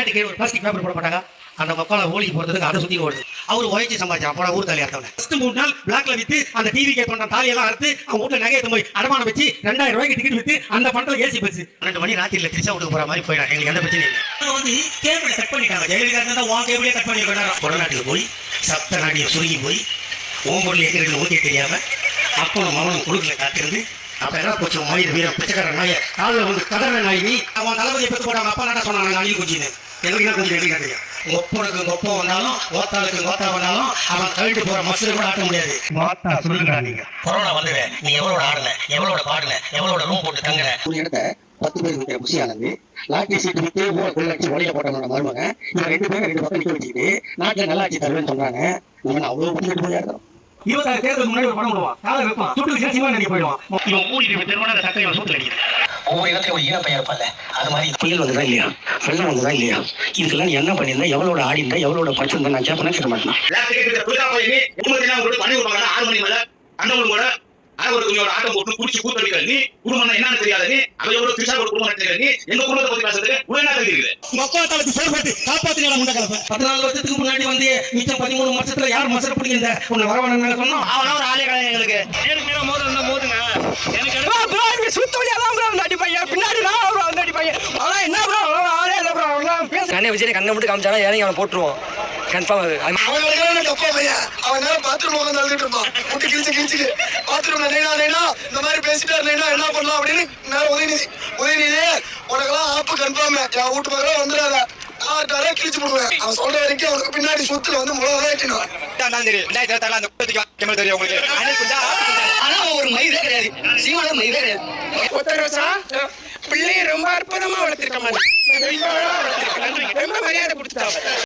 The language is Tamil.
பேட்டுக்கு ஒரு பிளாஸ்டிக் பேப்பர் போட மாட்டாங்க. அந்த மக்களை ஓலிக்கு போறதுக்கு அதை சுத்தி ஓடுது. அவரு உழைச்சி சம்பாதிச்சான். அப்போ ஊர் தாலி அர்த்தவன ஃபர்ஸ்ட் 3 நாள் பிளாக்ல வித்து அந்த டிவி கே பண்ற தாலியெல்லாம் அறுத்து அவங்க வீட்டுல நகையை போய் அடமானம் வச்சு 2000 ரூபாய்க்கு டிக்கெட் வித்து அந்த பணத்துல ஏசி பஸ் 2 மணி ராத்திரில திருச்சா வீட்டுக்கு போற மாதிரி போயிடும். எங்களுக்கு எந்த பிரச்சனையும் இல்லை. வந்து கேபிளை கட் பண்ணிட்டாங்க. ஜெயலலிதா இருந்தா உன் கேபிளே கட் பண்ணி கொண்டாடுறோம். கொடநாட்டுக்கு போய் சப்த நாடியை சுருங்கி போய் ஓம்பொருள் எங்களுக்கு ஊற்றி தெரியாம அப்போ மகனும் குழுக்களை காத்திருந்து அப்ப என்ன போச்சு மனித வீரம் பிச்சைக்கார நாய காலில் வந்து கதற நாயி அவன் தளபதியை பெற்று போட்டாங்க. அப்பா நாட்டா சொன்னாங்க அணில் குச்சின்னு எனக்கு என்ன கொஞ்சம் எப்படி தெரியும். ஒப்பனுக்கு ஒப்பம் வந்தாலும் ஓத்தாளுக்கு ஓத்தா வந்தாலும் அவன் கழிட்டு போற மசூர் கூட ஆட்ட முடியாது. சொல்லுங்க நீங்க கொரோனா வந்துடுவேன். நீ எவ்வளோட ஆடல எவ்வளோட பாடல எவ்வளோட ரூம் போட்டு தங்குற ஒரு இடத்த 10 பேர் இருக்கிற குஷியானது லாட்டரி சீட்டு விட்டு 1 லட்சம் ஒளியில போட்டவனோட மருமக இவங்க 2 பேரும் 2 பக்கம் நிக்க வச்சுக்கிட்டு நாட்டில் நல்லாட்சி தருவேன்னு சொல்றாங்க. நம்ம அவ்வளவு பண்ணிட்டு போயாடுறோம். 26 தேர்தலுக்கு முன்னாடி ஒரு படம் போடுவான். காலை வைப்பான். சுட்டு சிவா நடி போயிடுவான். இவன் மூடிட்டு திருமண அந்த சட்டையை சூட்டு அடிக்கிறான். ஒவ்வொரு இடத்துல ஒரு ஈழப்பையா இருப்பாங்க. அது மாதிரி புயல் வந்ததா இல்லையா, வெள்ளம் வந்ததா இல்லையா, இதுக்கெல்லாம் நீ என்ன பண்ணியிருந்தா எவ்வளோட ஆடி இருந்தா எவ்வளோட படிச்சிருந்தா நான் கேட்பேன் சொல்ல மாட்டேன். 6 மணி மேல அண்ணவங்க கூட ஒரு ஆட்டம் போட்டு குடிச்சு கூத்தடிக்கிற நீ குடும்பம் என்னன்னு தெரியாத நீ அவையோட திருச்சா ஒரு குடும்பம் தெரியாது நீ எங்க குடும்பத்தை பத்தி பேசுறதுக்கு உடனே தெரியுது. உங்க அப்பா தளத்து செயல்பட்டு காப்பாத்தினா முண்டை கலப்ப 14 வருஷத்துக்கு முன்னாடி வந்து மிச்சம் 13 வருஷத்துல யார் மசர பிடிக்கிற உன்னை வரவன சொன்னோம். அவனா ஒரு ஆளே கிடையாது எங்களுக்கு. எனக்கு மோதுங்க மோதுங்க எனக்கு சுத்தவழியா தான் அடி பையன் பின்னாடி நான் அடி பையன் ஆனா என்ன ப்ரோ ஆளே இல்ல ப்ரோ பேச கண்ணை வச்சு கண்ணை மட்டும் காமிச்சானா ஏறி அவனை போட்டுருவோம். கன்ஃபார்ம் அது அவன் அப்பா பையன் அவன் நேரம் பாத்ரூம் உட்காந்து அழுதுட்டு இருப்பான். முட்டி கிழிச்சு பாத்ரூம்ல நைனா இந்த மாதிரி பேசிட்டாரு நைனா என்ன பண்ணலாம் அப்படின்னு நேரம் உதயநிதி உனக்கெல்லாம் ஆப்பு கன்ஃபார்ம் என் வீட்டு பக்கம் வந்துடாத ஆட்டாரே கிழிச்சு போடுவேன். அவன் சொல்ற வரைக்கும் அவனுக்கு பின்னாடி சுத்துல வந்து முழு வைக்கணும். தெரியும் உங்களுக்கு ஆனா ஒரு மயிரே கிடையாது. சீமான மயிரே கிடையாது. பிள்ளைய ரொம்ப அற்புதமா வளர்த்திருக்க மாதிரி ரொம்ப மரியாதை கொடுத்துட்டாங்க.